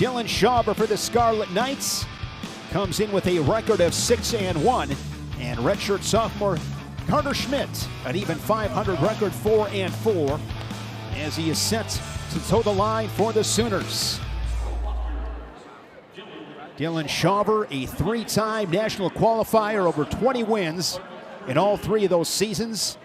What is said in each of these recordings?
Dylan Shawver for the Scarlet Knights comes in with a record of 6-1, and redshirt sophomore Carter Schmidt an even 500 record, 4-4, as he is set to toe the line for the Sooners. Dylan Shawver, a three-time national qualifier, over 20 wins in all three of those seasons.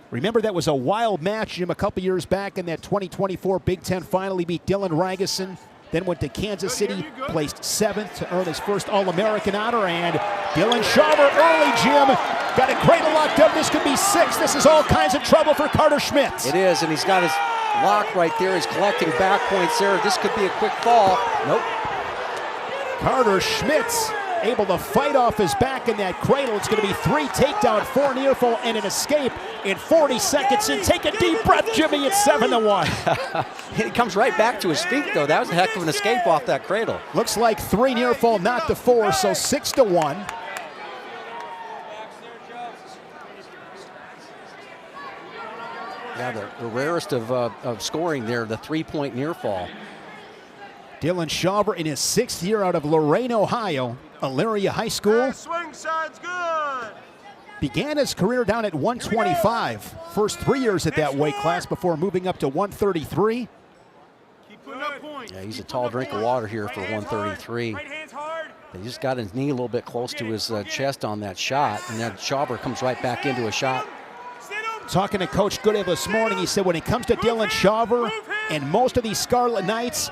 Remember, that was a wild match, Jim, a couple years back in that 2024 Big Ten final. He beat Dylan Ragusin, then went to Kansas City, placed 7th to earn his first All-American honor. And Dylan Shawver early, Jim, got a cradle locked up. This could be 6. This is all kinds of trouble for Carter Schmidt. It is, and he's got his lock right there. He's collecting back points there. This could be a quick fall. Nope. Carter Schmidt able to fight off his back in that cradle. It's going to be 3 takedown, 4 near fall, and an escape in 40 seconds. And take a deep breath, Jimmy. It's 7-1. He comes right back to his feet, though. That was a heck of an escape off that cradle. Looks like 3 near fall, not the 4, so 6-1. Yeah, the rarest of scoring there, the 3-point near fall. Dylan Shawver in his 6th year out of Lorain, Ohio, Elyria High School. Swing side's good. Began his career down at 125. First 3 years at that weight class before moving up to 133. Keep putting up points. Yeah, he's a tall drink of water here for 133. Right hand's hard. He just got his knee a little bit close to his chest on that shot, and then Shawver comes right back into a shot. Talking to Coach Goodale this morning, he said when it comes to Dylan Shawver and most of these Scarlet Knights,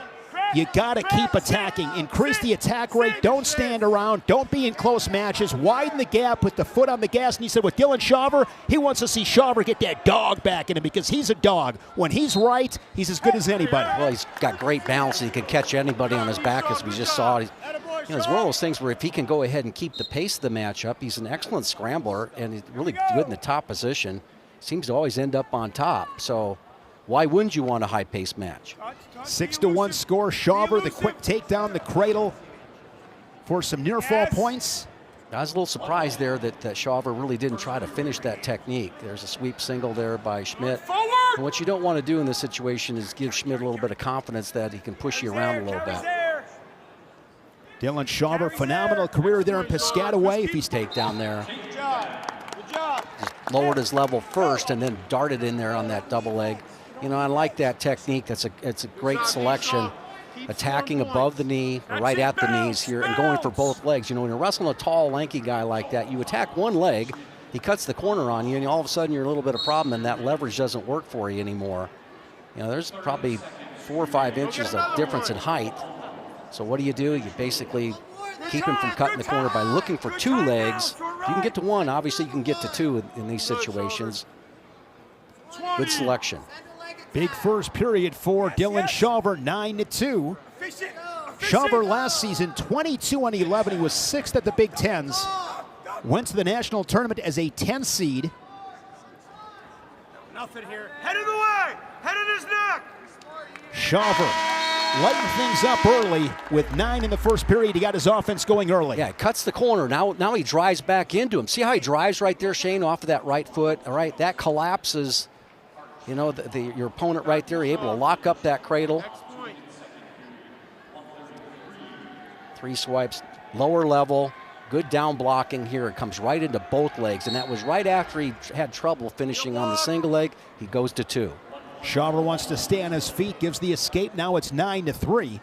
you got to keep attacking. Increase the attack rate. Don't stand around. Don't be in close matches. Widen the gap. Put the foot on the gas. And he said with Dylan Shawver, he wants to see Shawver get that dog back in him because he's a dog. When he's right, he's as good as anybody. Well, he's got great balance. He can catch anybody on his back, as we just saw. It's one of those things where if he can go ahead and keep the pace of the matchup, he's an excellent scrambler and he's really good in the top position. Seems to always end up on top. So why wouldn't you want a high-paced match? 6-1 score. Shawver, the quick takedown, the cradle for some near-fall points. I was a little surprised there that Shawver really didn't try to finish that technique. There's a sweep single there by Schmidt. And what you don't want to do in this situation is give Schmidt a little bit of confidence that he can push you around a little bit. Dylan Shawver, phenomenal career there in Piscataway. If he's takedown there. Just lowered his level first and then darted in there on that double leg. You know, I like that technique. It's a great selection. Attacking above the knee, right at the knees here, and going for both legs. You know, when you're wrestling a tall, lanky guy like that, you attack one leg, he cuts the corner on you, and all of a sudden you're a little bit of a problem, and that leverage doesn't work for you anymore. You know, there's probably 4 or 5 inches of difference in height. So what do? You basically keep him from cutting the corner by looking for 2 legs. If you can get to 1, obviously you can get to 2 in these situations. Good selection. Big first period for Dylan Shawver, 9-2. Shawver last season, 22-11. He was 6th at the Big Tens. Went to the national tournament as a 10 seed. Nothing here. Head of the way. Head of his neck. Shawver lighting things up early with 9 in the first period. He got his offense going early. Yeah, cuts the corner. Now he drives back into him. See how he drives right there, Shane, off of that right foot? All right, that collapses. You know, your opponent right there, able to lock up that cradle. 3 swipes, lower level, good down blocking here. It comes right into both legs, and that was right after he had trouble finishing on the single leg. He goes to 2. Shawver wants to stay on his feet, gives the escape. Now it's 9-3.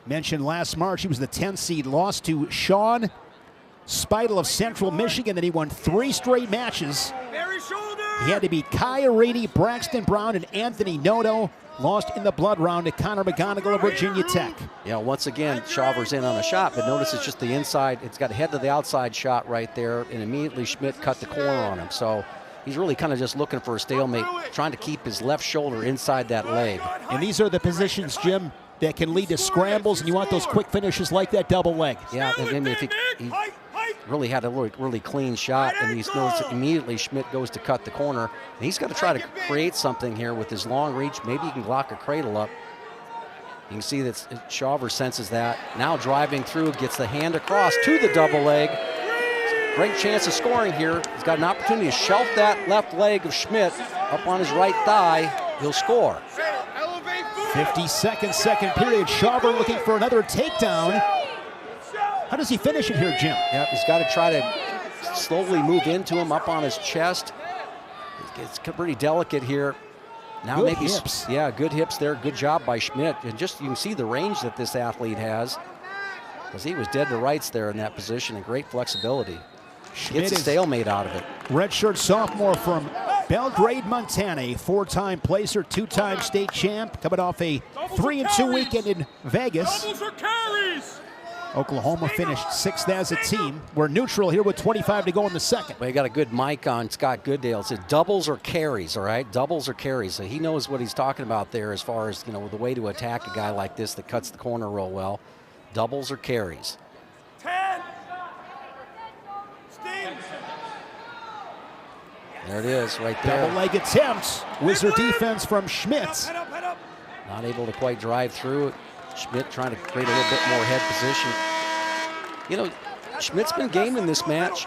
Mentioned last March, he was the 10 seed, lost to Sean Speidel of Central Michigan. Then he won 3 straight matches. He had to beat Kai Arini, Braxton Brown, and Anthony Noto. Lost in the blood round to Connor McGonigal of Virginia Tech. Yeah, once again, Shawver's in on a shot, but notice it's just the inside. It's got a head to the outside shot right there, and immediately Schmidt cut the corner on him. So he's really kind of just looking for a stalemate, trying to keep his left shoulder inside that leg. And these are the positions, Jim, that can lead to scrambles, and you want those quick finishes like that double leg. Yeah, and then if he really had a really clean shot, and he's noticed that immediately Schmidt goes to cut the corner. And he's got to try to create something here with his long reach. Maybe he can lock a cradle up. You can see that Shawver senses that. Now driving through, gets the hand across to the double leg. Great chance of scoring here. He's got an opportunity to shelf that left leg of Schmidt up on his right thigh. He'll score. 52nd, second period. Shawver looking for another takedown. How does he finish it here, Jim? Yeah, he's got to try to slowly move into him up on his chest. It's pretty delicate here. Now good maybe hips. Yeah, good hips there. Good job by Schmidt. And just you can see the range that this athlete has, because he was dead to rights there in that position, and great flexibility. Schmidt Gets a stalemate out of it. Redshirt sophomore from Belgrade, Montana, a 4-time placer, 2-time state champ, coming off a 3-2 weekend in Vegas. Doubles or carries? Oklahoma finished 6th as a team. We're neutral here with 25 to go in the second. Well, you got a good mic on Scott Goodale. It said doubles or carries, all right? Doubles or carries. So he knows what he's talking about there as far as, the way to attack a guy like this that cuts the corner real well. Doubles or carries. 10. Sting. There it is right there. Double leg attempts. Wizard defense from Schmidt. Head up, head up. Not able to quite drive through it. Schmidt trying to create a little bit more head position. Schmidt's been game in this match.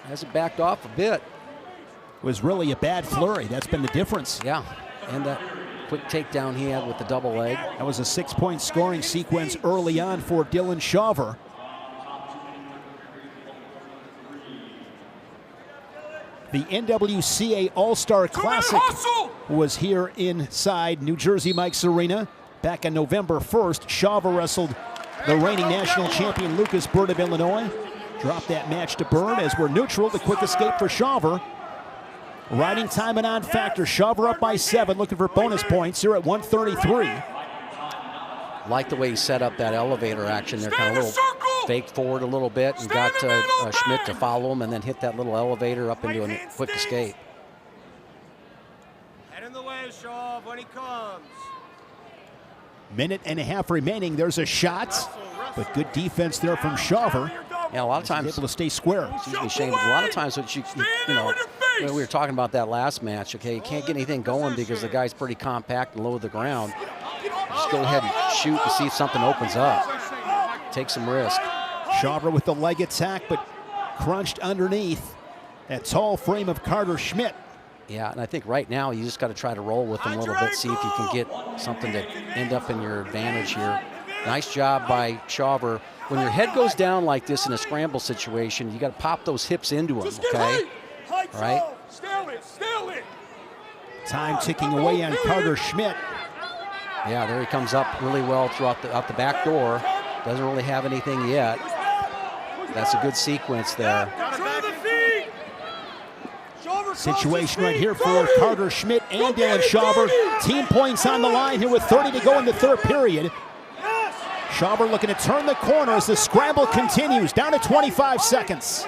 Hasn't backed off a bit. It was really a bad flurry. That's been the difference. Yeah, and that quick takedown he had with the double leg. That was a 6-point scoring sequence early on for Dylan Shawver. The NWCA All-Star Classic was here inside New Jersey Mike's Arena. Back on November 1st, Shawver wrestled the reigning national champion Lucas Bird of Illinois. Dropped that match to Bird as we're neutral. The quick escape for Shawver. Riding time and on factor. Shawver up by 7, looking for bonus points here at 133. Like the way he set up that elevator action there, kind of a little fake forward a little bit and got Schmidt to follow him and then hit that little elevator up into a quick escape. Head in the way, Shaw, when he comes. Minute and a half remaining. There's a shot, but good defense there from Shawver. Yeah, a lot of times able to stay square. Excuse me, Shane, but a lot of times what we were talking about that last match. Okay, you can't get anything going because the guy's pretty compact and low to the ground. Just go ahead and shoot to see if something opens up. Take some risk. Shawver with the leg attack, but crunched underneath that tall frame of Carter Schmidt. Yeah, and I think right now you just got to try to roll with him a little bit, see if you can get something to end up in your advantage here. Nice job by Shawver. When your head goes down like this in a scramble situation, you got to pop those hips into him, okay? All right? Still it. Time ticking away on Carter Schmidt. Yeah, there he comes up really well out the back door. Doesn't really have anything yet. That's a good sequence there. Situation right here for Carter Schmidt and Dylan Shawver. Team points on the line here with 30 to go in the third period. Shawver looking to turn the corner as the scramble continues. Down to 25 seconds.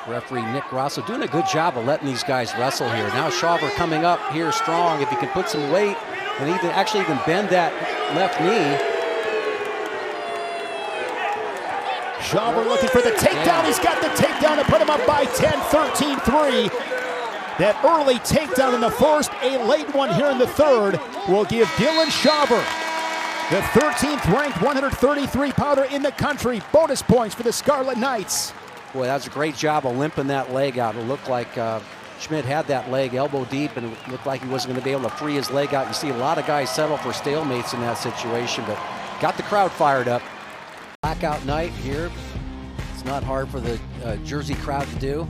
Referee Nick Grosso doing a good job of letting these guys wrestle here. Now Shawver coming up here strong. If he can put some weight and actually even bend that left knee. Shawver looking for the takedown. Yeah. He's got the takedown to put him up by 10, 13-3. That early takedown in the first, a late one here in the third, will give Dylan Shawver the 13th ranked 133-pounder in the country. Bonus points for the Scarlet Knights. Boy, that was a great job of limping that leg out. It looked like Schmidt had that leg elbow deep, and it looked like he wasn't going to be able to free his leg out. You see a lot of guys settle for stalemates in that situation, but got the crowd fired up. Blackout night here. It's not hard for the Jersey crowd to do.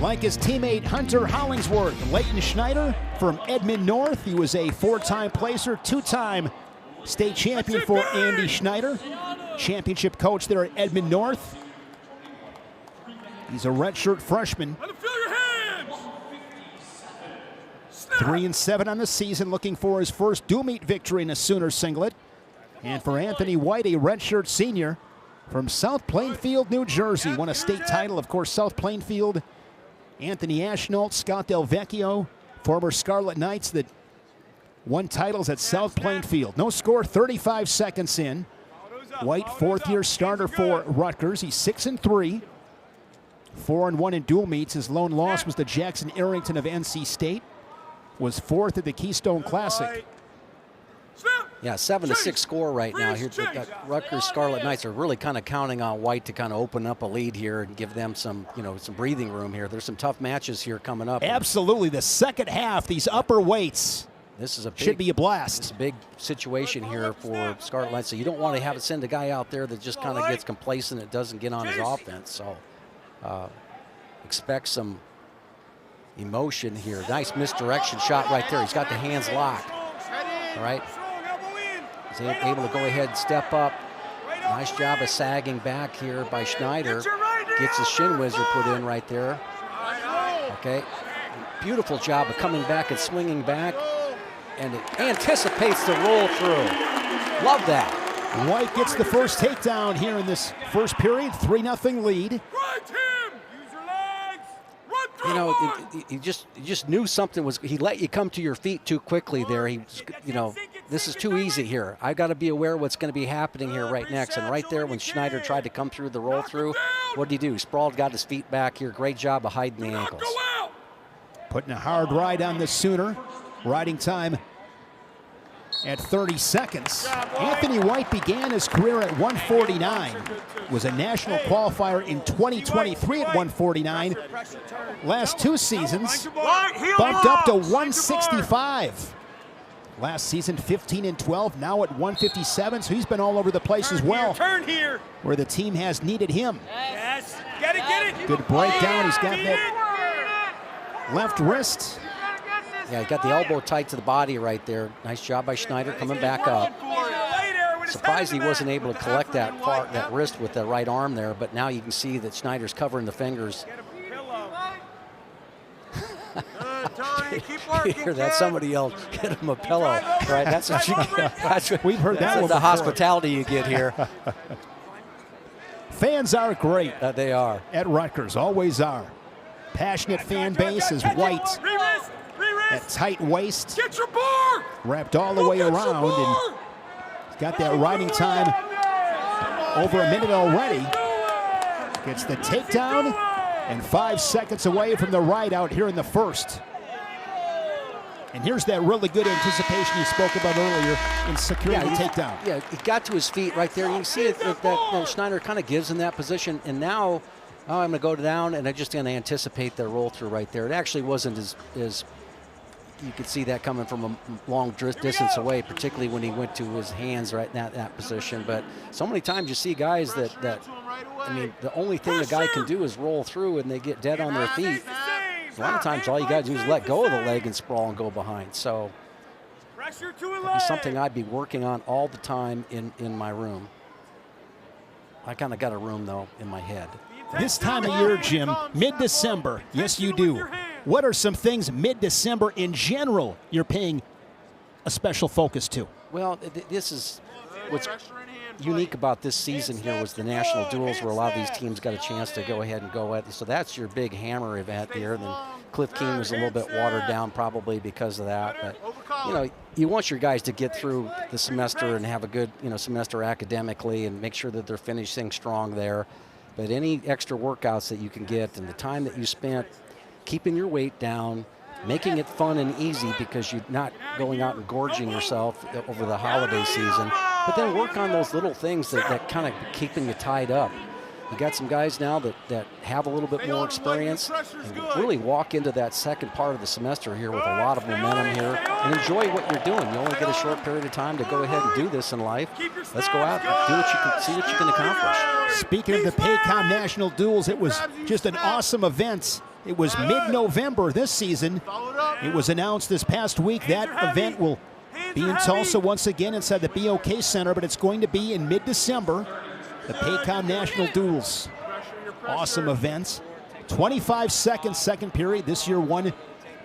Like his teammate Hunter Hollingsworth, Layton Schneider from Edmond North. He was a 4-time placer, 2-time state champion for Andy Schneider. Championship coach there at Edmond North. He's a redshirt freshman. 3-7 on the season, looking for his first do-meet victory in a Sooner singlet. And for Anthony White, a redshirt senior from South Plainfield, New Jersey. Won a state title, of course, South Plainfield. Anthony Ashnault, Scott Del Vecchio, former Scarlet Knights that won titles at South Plainfield. No score, 35 seconds in. White, fourth-year starter for Rutgers. He's 6-3. 4-1 in dual meets. His lone loss was to Jackson Arrington of NC State. Was fourth at the Keystone Classic. Yeah, 7-6 score right now here. Rutgers Scarlet Knights are really kind of counting on White to kind of open up a lead here and give them some, some breathing room here. There's some tough matches here coming up. Absolutely. The second half, these upper weights This is a big, should be a blast. It's a big situation here for Scarlet Knights. So you don't want to have it send a guy out there that just kind of gets complacent and doesn't get on his offense. So expect some emotion here. Nice misdirection shot right there. He's got the hands locked. All right. He's able to go ahead and step up. Nice job of sagging back here by Schneider. Gets his shin wizard put in right there. Okay. Beautiful job of coming back and swinging back. And it anticipates the roll through. Love that. White gets the first takedown here in this first period. 3-0 lead. You know, you just knew something was. He let you come to your feet too quickly there. He, you know, this is too easy here. I got to be aware of what's going to be happening here right next. And right there, when Schneider tried to come through the roll through, what did he do? Sprawled, got his feet back here. Great job of hiding the ankles. Putting a hard ride on the Sooner. Riding time at 30 seconds. Anthony White began his career at 149. Was a national qualifier in 2023 at 149. Last 2 seasons bumped up to 165. Last season 15 and 12, now at 157. So he's been all over the place as well. Where the team has needed him. Yes. Get it. Good breakdown. He's got that left wrist. Yeah, he got the elbow tight to the body right there. Nice job by Schneider coming back up. Surprised he wasn't able to collect that wrist with the right arm there, but now you can see that Schneider's covering the fingers. You hear that? Somebody yelled, "Get him a pillow!" Right? That's what you get. We've heard that one. The hospitality you get here. Fans are great. They are at Rutgers. Always are. Passionate fan base is White. That tight waist. Get your bar. Wrapped all the way around, and he's got that riding time over a minute already. Gets the takedown, and 5 seconds away from the ride out here in the first. And here's that really good anticipation you spoke about earlier in securing the takedown. Yeah, he got to his feet right there. You can see it, that Schneider kind of gives in that position, and now I'm going to go down, and I'm just going to anticipate the roll through right there. It actually wasn't as you could see that coming from a long distance away, particularly when he went to his hands right in that position. But so many times you see guys that I mean, the only thing a guy can do is roll through and they get dead on their feet. A lot of times all you got to do is let go of the leg and sprawl and go behind. So it's something I'd be working on all the time in my room. I kind of got a room, though, in my head. This time of year, Jim, mid-December, yes, you do. What are some things mid-December in general you're paying a special focus to? Well, this is what's unique about this season here was the national duels where a lot of these teams got a chance to go ahead and go at. So that's your big hammer event here. And then Cliff King was a little bit watered down probably because of that. But, you know, you want your guys to get through the semester and have a good, semester academically and make sure that they're finishing strong there. But any extra workouts that you can get and the time that you spent keeping your weight down, making it fun and easy because you're not going out and gorging yourself over the holiday season, but then work on those little things that kind of keeping you tied up. You got some guys now that have a little bit more experience and really walk into that second part of the semester here with a lot of momentum here and enjoy what you're doing. You only get a short period of time to go ahead and do this in life. Let's go out and do what you can, see what you can accomplish. Speaking of the Paycom National Duels, it was just an awesome event. It was mid-November this season. It was announced this past week that event will be in Tulsa once again inside the BOK Center, but it's going to be in mid-December. The Paycom National Duels. Awesome events. 25 seconds, second period. This year won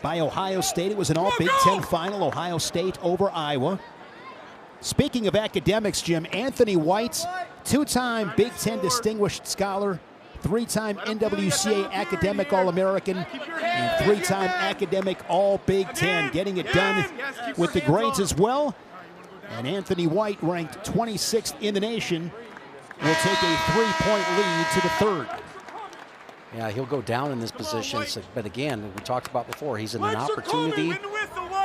by Ohio State. It was an all-Big Ten final. Ohio State over Iowa. Speaking of academics, Jim, Anthony White, two-time Big Ten Distinguished Scholar, three-time NWCA Academic All-American, and three-time Academic All-Big Ten. Getting it done with the grades as well. And Anthony White, ranked 26th in the nation, will take a 3-point lead to the third. Yeah, he'll go down in this position, but again, we talked about before, he's in an opportunity,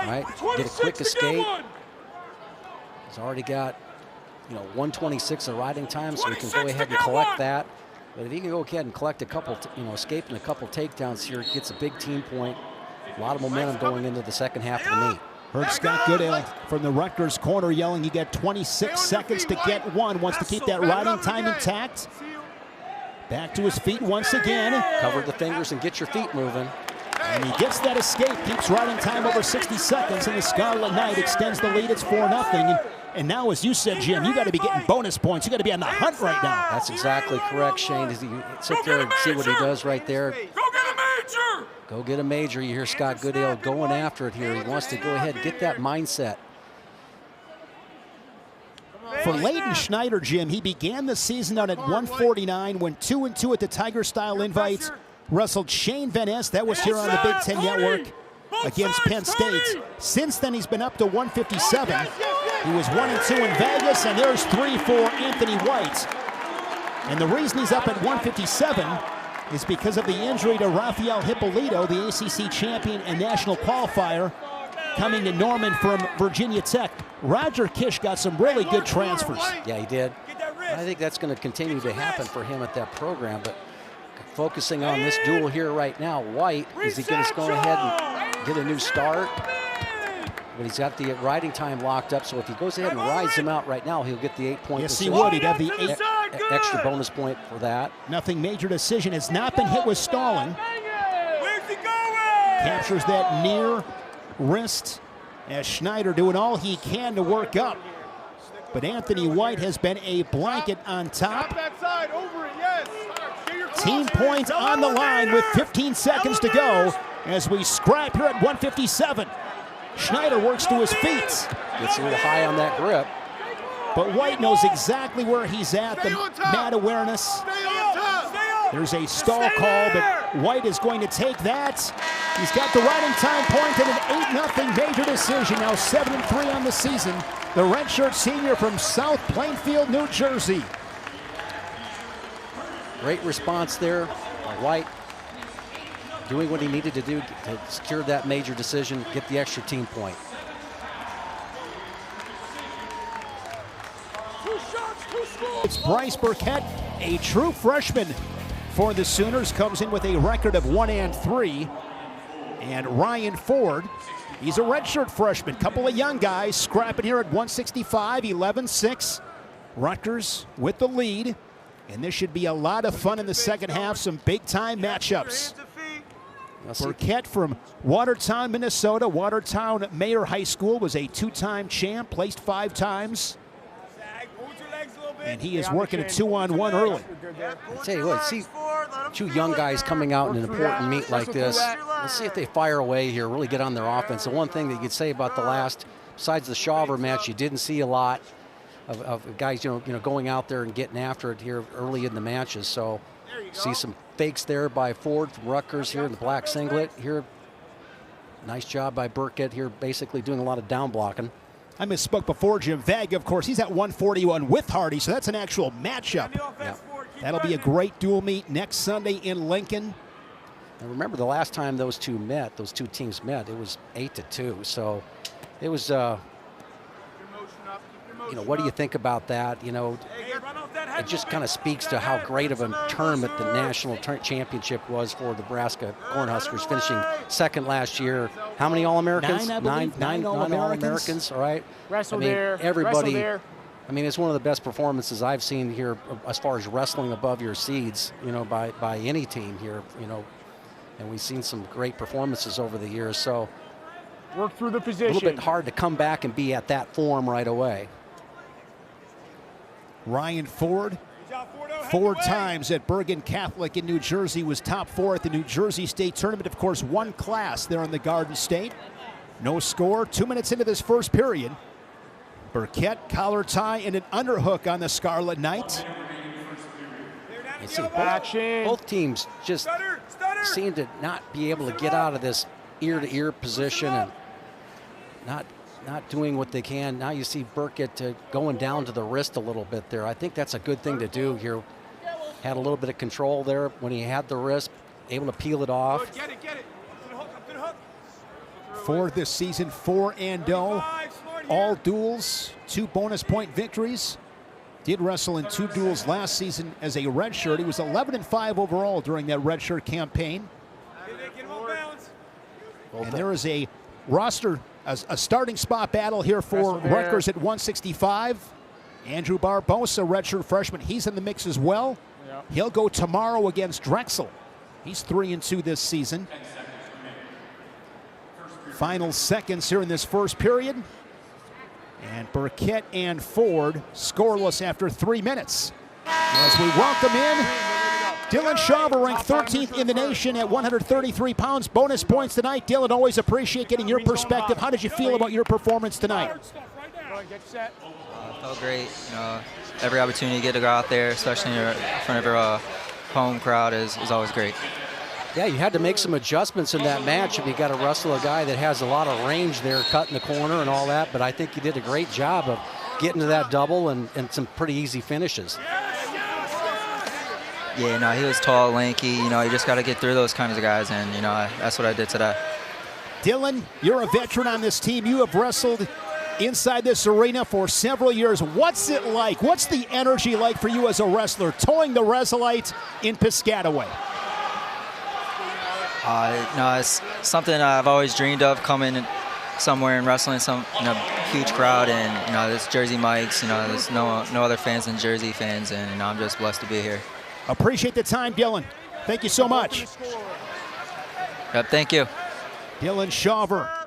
right, get a quick escape. He's already got, 126 of riding time, so he can go ahead and collect that. But if he can go ahead and collect a couple, escaping a couple takedowns here, gets a big team point. A lot of momentum going into the second half of the meet. Heard Scott Goodale from the Rutgers corner yelling you got 26 seconds to get one. Wants to keep that riding time intact. Back to his feet once again. Cover the fingers and get your feet moving. And he gets that escape, keeps riding time over 60 seconds, and the Scarlet Knight extends the lead. It's 4-0. And now, as you said, Jim, you got to be getting bonus points. You got to be on the hunt right now. That's exactly correct, Shane. You sit there and see what he does right there. Go get a major! Go get a major. You hear Scott Goodale going after it here. He wants to go ahead and get that mindset. For Layton Schneider, Jim, he began the season out at 149, went 2-2 at the Tiger Style Invites, wrestled Shane Van Ness, that was here on the Big Ten Network, against Penn State. Since then, he's been up to 157. He was 1-2 in Vegas, and there's 3 for Anthony White. And the reason he's up at 157 is because of the injury to Rafael Hippolito, the ACC champion and national qualifier, coming to Norman from Virginia Tech. Roger Kish got some really good transfers. Yeah, he did. I think that's going to continue to happen for him at that program, but focusing on this duel here right now, White, is he going to go ahead and get a new start? But he's got the riding time locked up, so if he goes ahead and rides him out right now, he'll get the 8-point Yes, decision. he would. He'd have the extra bonus point for that. Nothing major decision. Has not been hit with stalling. Where's he going? Captures that near wrist as Schneider doing all he can to work up. But Anthony White has been a blanket on top. Team point on the line with 15 seconds to go as we scrap here at 157. Schneider works to his feet. Gets a little high on that grip. But White knows exactly where he's at, the mat awareness. There's a stall call, but White is going to take that. He's got the riding time point and an 8-0 major decision. Now 7-3 on the season. The redshirt senior from South Plainfield, New Jersey. Great response there by White. Doing what he needed to do to secure that major decision, get the extra team point. It's Bryce Burkett, a true freshman for the Sooners, comes in with a record of 1-3. And Ryan Ford, he's a redshirt freshman. Couple of young guys scrapping here at 165, 11-6. Rutgers with the lead. And this should be a lot of fun in the second half, some big-time matchups. Burkett from Watertown, Minnesota. Watertown Mayer High School, was a 2-time champ, placed 5 times. And he is working a 2-on-1 early. I tell you what, see 2 young guys coming out in an important meet like this. Let's see if they fire away here, really get on their offense. The one thing that you could say about the last, besides the Shawver match, you didn't see a lot of guys, going out there and getting after it here early in the matches. So see some fakes there by Ford from Rutgers here in the black singlet. Here, nice job by Burkett here, basically doing a lot of down blocking. I misspoke before, Jim. Vega, of course, he's at 141 with Hardy, so that's an actual matchup. Yeah. That'll be a great dual meet next Sunday in Lincoln. And remember the last time those two teams met, it was 8-2. So it was, what do you think about that? It just kind of speaks to how great of a tournament the national championship was for the Nebraska Cornhuskers, finishing second last year. How many All-Americans? 9, I believe. 9 All-Americans, all right? Everybody. It's one of the best performances I've seen here as far as wrestling above your seeds, by any team here, and we've seen some great performances over the years. So work through the position. A little bit hard to come back and be at that form right away. Ryan Ford, 4 times at Bergen Catholic in New Jersey, was top 4 at the New Jersey State Tournament. Of course, 1 class there in the Garden State. No score, 2 minutes into this first period. Burkett, collar tie, and an underhook on the Scarlet Knight. You see, both teams just seem to not be able to get out of this ear-to-ear position and not doing what they can. Now you see Burkett going down to the wrist a little bit there. I think that's a good thing to do here. Had a little bit of control there when he had the wrist, able to peel it off. Get it. Ford this season 4-0. All duels, 2 bonus point victories. Did wrestle in 2 duels last season as a redshirt. He was 11-5 overall during that redshirt campaign. And there is a roster a starting spot battle here for Rutgers at 165. Andrew Barbosa, redshirt freshman, he's in the mix as well. Yep. He'll go tomorrow against Drexel. He's 3-2 this season. Final seconds here in this first period. And Burkett and Ford scoreless after 3 minutes. As we welcome in Dylan Shawver, ranked 13th in the nation at 133 pounds. Bonus points tonight. Dylan, always appreciate getting your perspective. How did you feel about your performance tonight? Felt great. You know, every opportunity to get to go out there, especially in front of your home crowd, is always great. Yeah, you had to make some adjustments in that match if you got to wrestle a guy that has a lot of range there, cutting the corner and all that. But I think you did a great job of getting to that double and some pretty easy finishes. Yeah, no, he was tall, lanky. You know, you just got to get through those kinds of guys, and you know, that's what I did today. Dylan, you're a veteran on this team. You have wrestled inside this arena for several years. What's it like? What's the energy like for you as a wrestler, towing the Resolite in Piscataway? No, it's something I've always dreamed of, coming somewhere and wrestling some huge crowd, and there's Jersey Mikes. There's no other fans than Jersey fans, and I'm just blessed to be here. Appreciate the time, Dylan. Thank you so much. Yep, thank you. Dylan Shawver,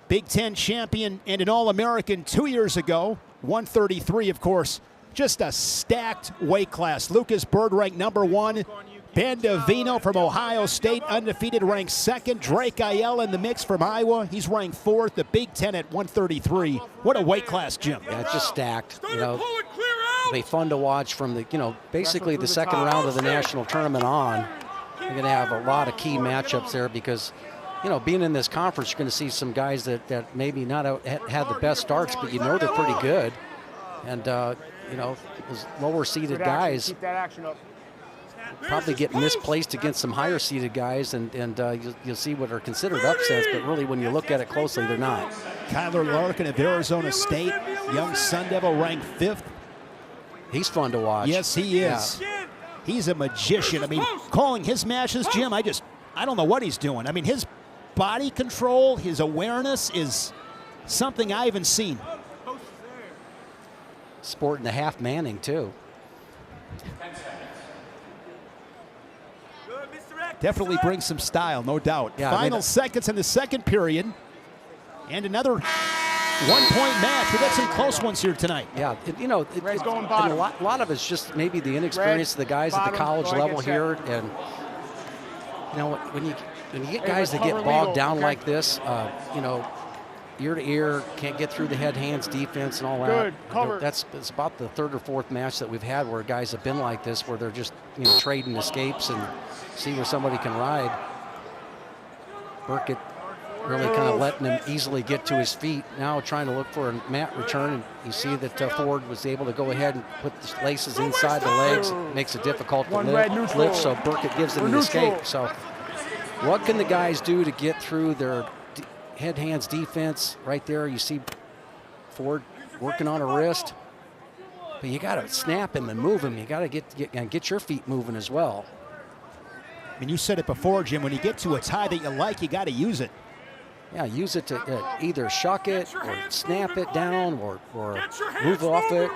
Big Ten champion and an All-American 2 years ago. 133, of course, just a stacked weight class. Lucas Bird ranked #1. Ben DeVino from Ohio State, undefeated, ranked 2nd. Drake Ayala in the mix from Iowa. He's ranked 4th. The Big Ten at 133. What a weight class, Jim. Yeah, it's just stacked. It'll be fun to watch from the, basically the second round of the national tournament on. You're going to have a lot of key matchups there because, being in this conference, you're going to see some guys that maybe not had the best starts, but they're pretty good. And, those lower-seeded guys probably get misplaced against some higher-seeded guys, and you'll see what are considered upsets, but really when you look at it closely, they're not. Kyler Larkin of Arizona State, young Sun Devil, ranked 5th. He's fun to watch. Yes, he is. Yeah. He's a magician. I mean, calling his matches, Jim, I don't know what he's doing. I mean, his body control, his awareness is something I haven't seen. Sporting the half Manning, too. Definitely brings some style, no doubt. Yeah, Final seconds in the second period. And another one-point match. We've got some close ones here tonight. Yeah, a lot of it's just maybe the inexperience of the guys at the college level here. And, when you get guys that get bogged down like this, ear to ear, can't get through the head-hands defense and all that. It's about the 3rd or 4th match that we've had where guys have been like this, where they're just trading escapes and see where somebody can ride. Burkett really kind of letting him easily get to his feet. Now trying to look for a mat return, and you see that Ford was able to go ahead and put the laces inside the legs. It makes it difficult to lift, so Burkett gives them an escape. So what can the guys do to get through their head-hands defense? Right there, you see Ford working on a wrist. But you got to snap him and move him. You got to get your feet moving as well. I mean, you said it before, Jim, when you get to a tie that you like, you got to use it. Yeah, use it to either shuck it or snap it down or move off it.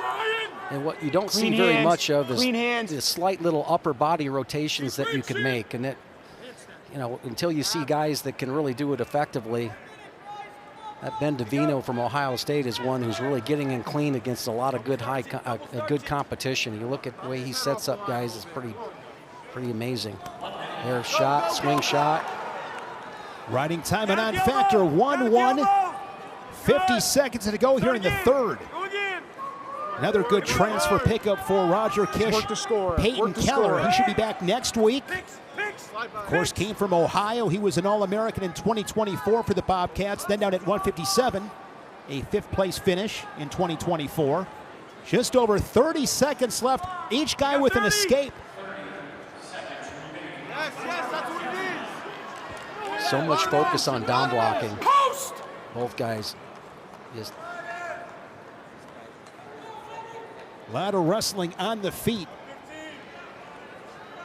And what you don't see very much of is the slight little upper body rotations that you can make. And that, until you see guys that can really do it effectively. That Ben DeVino from Ohio State is one who's really getting in clean against a lot of good good competition. You look at the way he sets up guys, it's pretty amazing. There's shot, swing shot. Riding time and on factor, 1-1. 50 seconds to go here in the third. Another good transfer pickup for Roger Kish. Peyton Keller, he should be back next week. Of course, came from Ohio. He was an All-American in 2024 for the Bobcats, then down at 157, a 5th place finish in 2024. Just over 30 seconds left, each guy with an escape. So much focus on down blocking. Both guys just. A lot of wrestling on the feet,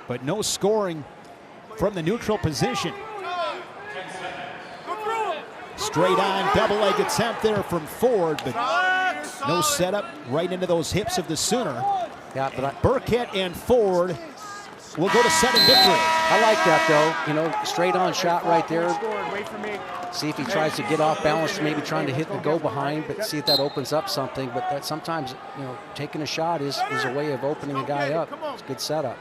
but no scoring from the neutral position. Straight on double leg attempt there from Ford, but no setup right into those hips of the Sooner. Yeah, but Burkett and Ford will go to set and victory. I like that though. You know, straight on shot right there. See if he tries to get off balance, maybe trying to hit the go behind, but see if that opens up something. But that sometimes, you know, taking a shot is a way of opening a guy up. It's a good setup.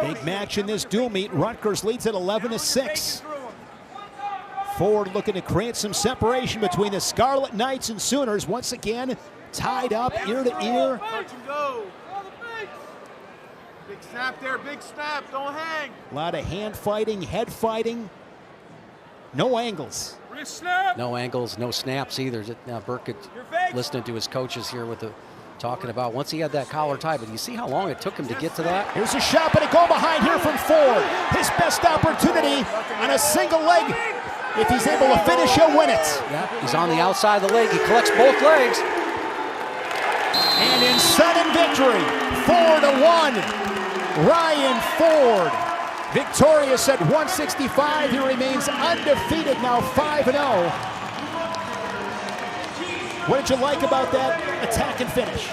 Big match in this dual meet. Rutgers leads at 11-6. Ford looking to create some separation between the Scarlet Knights and Sooners. Once again, tied up ear to ear. Big snap there, big snap, don't hang. A lot of hand fighting, head fighting. No angles. Wrist snap. No angles, no snaps either. Now Burkett listening to his coaches here with the talking about once he had that collar tie, but you see how long it took him to get to that? Here's a shot, but a goal behind here from Ford. His best opportunity on a single leg. If he's able to finish, he'll win it. Yeah, he's on the outside of the leg. He collects both legs. And in sudden victory, 4-1, Ryan Ford. Victorious at 165. He remains undefeated, now 5-0. What did you like about that attack and finish?